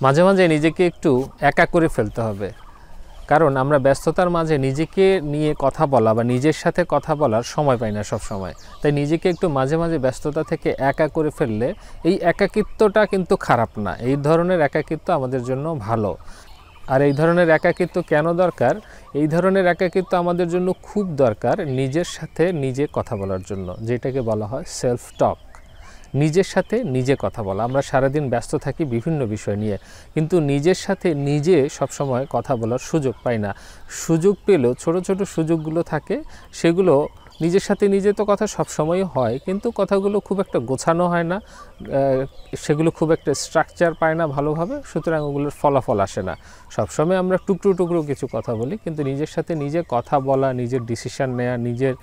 মাঝে মাঝে নিজেকে একটু একা করে ফেলতে হবে, কারণ আমরা ব্যস্ততার মাঝে নিজেকে নিয়ে কথা বলা বা নিজের সাথে কথা বলার সময় পাই না সব সময়। তাই নিজেকে একটু মাঝে মাঝে ব্যস্ততা থেকে একা করে ফেললে এই একাকিত্বটা কিন্তু খারাপ না, এই ধরনের একাকিত্ব আমাদের জন্য ভালো। আর এই ধরনের একাকিত্ব কেন দরকার? এই ধরনের একাকিত্ব আমাদের জন্য খুব দরকার নিজের সাথে নিজে কথা বলার জন্য, যেটাকে বলা হয় সেলফ টক। নিজের সাথে নিজে কথা বলা। আমরা সারাদিন ব্যস্ত থাকি বিভিন্ন বিষয় নিয়ে, কিন্তু নিজের সাথে নিজে সবসময় কথা বলার সুযোগ পাই না। সুযোগ পেলেও ছোট ছোট সুযোগগুলো থাকে, সেগুলো নিজের সাথে নিজে তো কথা সবসময় হয়, কিন্তু কথাগুলো খুব একটা গোছানো হয় না, সেগুলো খুব একটা স্ট্রাকচার পায় না ভালোভাবে, সুতরাং ওগুলোর ফলাফল আসে না। সবসময় আমরা টুকরো টুকরো কিছু কথা বলি, কিন্তু নিজের সাথে নিজে কথা বলা, নিজের ডিসিশন নেওয়া, নিজের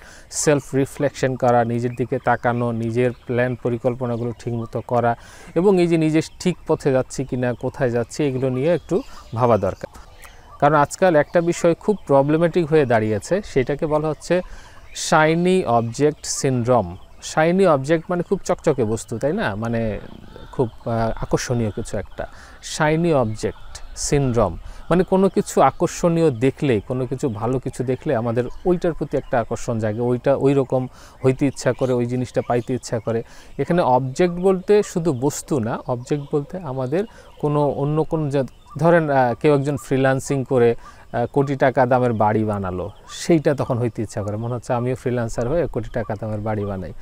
সেলফ রিফ্লেকশন করা, নিজের দিকে তাকানো, নিজের প্ল্যান পরিকল্পনাগুলো ঠিকমতো করা, এবং এই যে নিজে ঠিক পথে যাচ্ছি কি না, কোথায় যাচ্ছি, এগুলো নিয়ে একটু ভাবা দরকার। কারণ আজকাল একটা বিষয় খুব প্রবলেমেটিক হয়ে দাঁড়িয়েছে, সেটাকে বলা হচ্ছে shiny object syndrome. Shiny object মানে খুব চকচকে বস্তু, তাই না? মানে খুব আকর্ষণীয় কিছু একটা। শাইনি অবজেক্ট সিনড্রোম মানে কোনো কিছু আকর্ষণীয় দেখলে, কোনো কিছু ভালো কিছু দেখলে আমাদের ওইটার প্রতি একটা আকর্ষণ জাগে, ওইটা ওই রকম হইতে ইচ্ছা করে, ওই জিনিসটা পাইতে ইচ্ছা করে। এখানে অবজেক্ট বলতে শুধু বস্তু না, অবজেক্ট বলতে আমাদের কোনো অন্য কোনো, ধরেন কেউ একজন ফ্রিল্যান্সিং করে কোটি টাকা দামের বাড়ি বানালো, সেইটা তখন হইতে ইচ্ছা করে, মনে হচ্ছে আমিও ফ্রিল্যান্সার হয়ে কোটি টাকা দামের বাড়ি বানাই।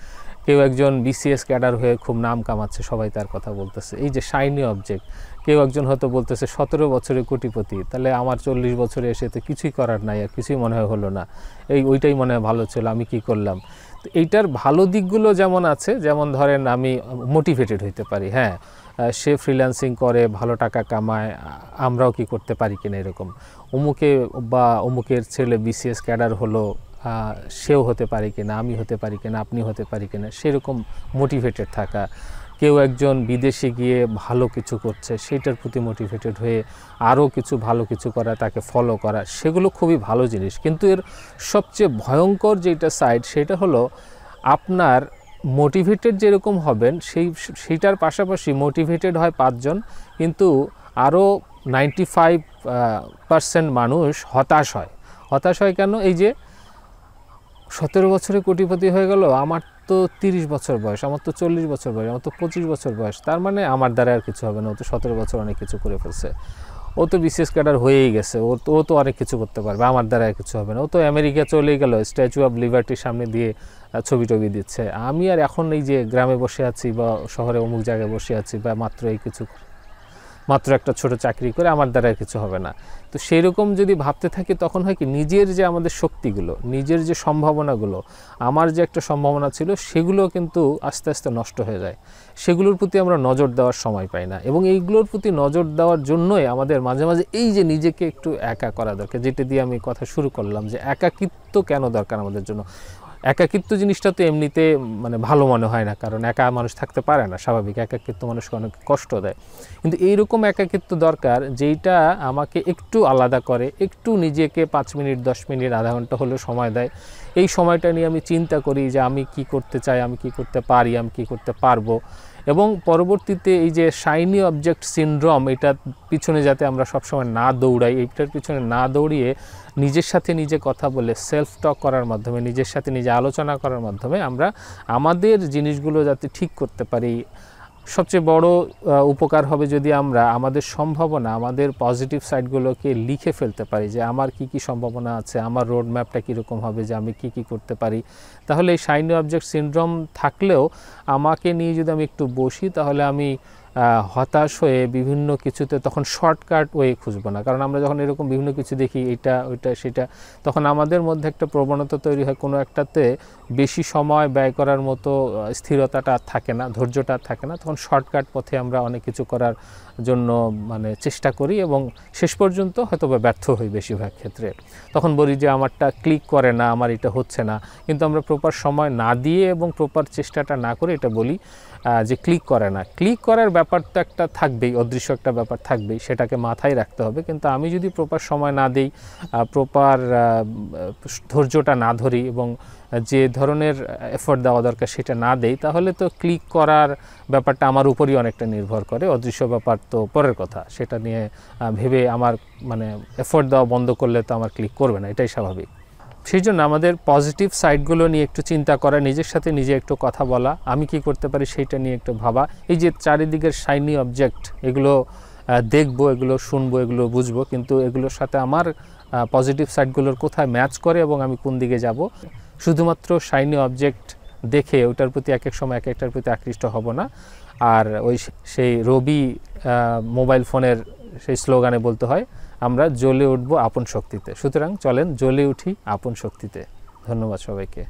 কেউ একজন বিসিএস ক্যাডার হয়ে খুব নাম কামাচ্ছে, সবাই তার কথা বলতেছে, এই যে শাইনি অবজেক্ট। কেউ একজন হয়তো বলতেছে 17 বছরে কোটিপতি, তাহলে আমার 40 বছরে এসে তো কিছুই করার নাই, আর কিছুই মনে হয় হলো না, ওইটাই মনে হয় ভালো ছিল, আমি কি করলাম। তো এইটার ভালো দিকগুলো যেমন আছে, যেমন ধরেন আমি মোটিভেটেড হইতে পারি, হ্যাঁ সে ফ্রিল্যান্সিং করে ভালো টাকা কামায়, আমরাও কি করতে পারি কিনা এরকম। অমুকে বা অমুকের ছেলে বিসিএস ক্যাডার হলো, সেও হতে পারে কিনা, আমি হতে পারি কিনা, আপনি হতে পারি কিনা, সেরকম মোটিভেটেড থাকা। কেউ একজন বিদেশে গিয়ে ভালো কিছু করছে, সেটার প্রতি মোটিভেটেড হয়ে আরও কিছু ভালো কিছু করা, তাকে ফলো করা, সেগুলো খুবই ভালো জিনিস। কিন্তু এর সবচেয়ে ভয়ঙ্কর যেটা সাইড, সেটা হলো আপনার মোটিভেটেড যেরকম হবেন সেইটার পাশাপাশি মোটিভেটেড হয় 5 জন, কিন্তু আরও 95% মানুষ হতাশ হয়। হতাশ হয় কেন? এই যে 17 বছরে কোটিপতি হয়ে গেল, আমার তো 30 বছর বয়স, আমার তো 40 বছর বয়স, আমার তো 25 বছর বয়স, তার মানে আমার দ্বারা আর কিছু হবে না, ও তো 17 বছর অনেক কিছু করে ফেলছে, ও তো বিসিএস ক্যাডার হয়েই গেছে, ও তো অনেক কিছু করতে পারবে, আমার দ্বারা আর কিছু হবে না, ও তো আমেরিকা চলেই গেল, স্ট্যাচু অফ লিবার্টির সামনে দিয়ে ছবি টবি দিচ্ছে, আমি আর এখন এই যে গ্রামে বসে আছি বা শহরে অমুক জায়গায় বসে আছি, বা মাত্র একটা ছোট চাকরি করে, আমার দ্বারা কিছু হবে না। তো সেই রকম যদি ভাবতে থাকি, তখন হয় কি, নিজের যে আমাদের শক্তিগুলো, নিজের যে সম্ভাবনাগুলো, আমার যে একটা সম্ভাবনা ছিল, সেগুলো কিন্তু আস্তে আস্তে নষ্ট হয়ে যায়। সেগুলোর প্রতি আমরা নজর দেওয়ার সময় পাই না, এবং এইগুলোর প্রতি নজর দেওয়ার জন্যই আমাদের মাঝে মাঝে এই যে নিজেকে একটু একা করা দরকার, যেটা দিয়ে আমি কথা শুরু করলাম, যে একাকিত্ব কেন দরকার আমাদের জন্য। একাকিত্ব জিনিসটা তো এমনিতে মানে ভালো মনে হয় না, কারণ একা মানুষ থাকতে পারে না, স্বাভাবিক, একাকিত্ব মানুষকে অনেক কষ্ট দেয়। কিন্তু এইরকম একাকিত্ব দরকার যেইটা আমাকে একটু আলাদা করে, একটু নিজেকে 5 মিনিট 10 মিনিট আধা ঘন্টা হলেও সময় দেয়। এই সময়টা নিয়ে আমি চিন্তা করি যে আমি কি করতে চাই, আমি কি করতে পারি, আমি কি করতে পারবো, এবং পরবর্তীতে এই যে শাইনি অবজেক্ট সিনড্রোম, এটার পিছনে যাতে আমরা সবসময় না দৌড়াই, এইটার পিছনে না দৌড়িয়ে নিজের সাথে নিজে কথা বলে সেলফ টক করার মাধ্যমে, নিজের সাথে নিজে আলোচনা করার মাধ্যমে আমরা আমাদের জিনিসগুলো যাতে ঠিক করতে পারি। সবচেয়ে বড় উপকার হবে যদি আমরা আমাদের সম্ভাবনা, আমাদের পজিটিভ সাইডগুলোকে লিখে ফেলতে পারি, যে আমার কি কি সম্ভাবনা আছে, আমার রোড ম্যাপটা কীরকম হবে, যে আমি কি কি করতে পারি। তাহলে এই শাইনি অবজেক্ট সিনড্রোম থাকলেও আমাকে নিয়ে যদি আমি একটু বসি, তাহলে আমি হতাশ হয়ে বিভিন্ন কিছুতে তখন শর্টকাট ওয়ে খুঁজবো না। কারণ আমরা যখন এরকম বিভিন্ন কিছু দেখি, এটা ওইটা সেটা, তখন আমাদের মধ্যে একটা প্রবণতা তৈরি হয়, কোনো একটাতে বেশি সময় ব্যয় করার মতো স্থিরতাটা থাকে না, ধৈর্যটা থাকে না, তখন শর্টকাট পথে আমরা অনেক কিছু করার জন্য মানে চেষ্টা করি, এবং শেষ পর্যন্ত হয়তো বা ব্যর্থ হই বেশিরভাগ ক্ষেত্রে। তখন বলি যে আমারটা ক্লিক করে না, আমার এটা হচ্ছে না, কিন্তু আমরা প্রপার সময় না দিয়ে এবং প্রপার চেষ্টাটা না করে এটা বলি যে ক্লিক করে না। ক্লিক করার ব্যাপারটা একটা থাকবেই, অদৃশ্য একটা ব্যাপার থাকবেই, সেটাকে মাথায় রাখতে হবে। কিন্তু আমি যদি প্রপার সময় না দিই, প্রপার ধৈর্যটা না ধরি, এবং যে ধরনের এফোর্ট দেওয়া দরকার সেটা না দেই, তাহলে তো ক্লিক করার ব্যাপারটা আমার উপরই অনেকটা নির্ভর করে। অদৃশ্য ব্যাপার তো পরের কথা, সেটা নিয়ে ভেবে আমার মানে এফোর্ট দেওয়া বন্ধ করলে তো আমার ক্লিক করবে না, এটাই স্বাভাবিক। সেই জন্য আমাদের পজিটিভ সাইডগুলো নিয়ে একটু চিন্তা করা, নিজের সাথে নিজে একটু কথা বলা, আমি কি করতে পারি সেইটা নিয়ে একটু ভাবা। এই যে চারিদিকের শাইনি অবজেক্ট, এগুলো দেখবো, এগুলো শুনবো, এগুলো বুঝবো, কিন্তু এগুলোর সাথে আমার পজিটিভ সাইডগুলোর কোথায় ম্যাচ করে এবং আমি কোন দিকে যাব। শুধুমাত্র শাইনি অবজেক্ট দেখে ওটার প্রতি এক এক সময় এক একটার প্রতি আকৃষ্ট হব না। আর ওই সেই রবি মোবাইল ফোনের সেই স্লোগানে বলতে হয়, আমরা জ্বলে উঠবো আপন শক্তিতে। সুতরাং চলেন জ্বলে উঠি আপন শক্তিতে। ধন্যবাদ সবাইকে।